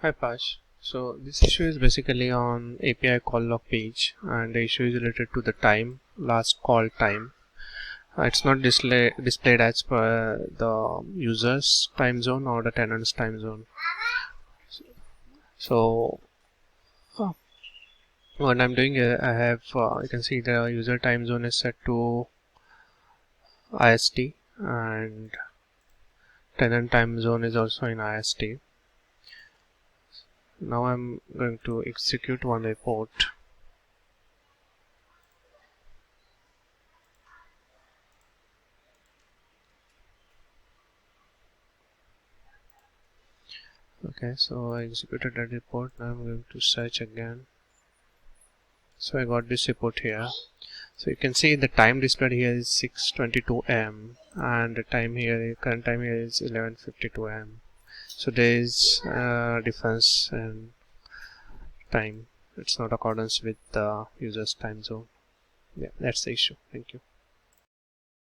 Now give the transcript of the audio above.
Hi Pash. So this issue is basically on API call log page, and the issue is related to the time, last call time. It's not displayed as per the user's time zone or the tenant's time zone. So uh, what I'm doing here, I have you can see the user time zone is set to IST, and tenant time zone is also in IST. Now I'm going to execute one report. Okay, so I executed that report. Now I'm going to search again. So I got this report here. So you can see the time displayed here is 6:22 am, and the time here, current time here is 11:52 am. So there is a difference in time. It's not accordance with the user's time zone. Yeah, that's the issue. Thank you.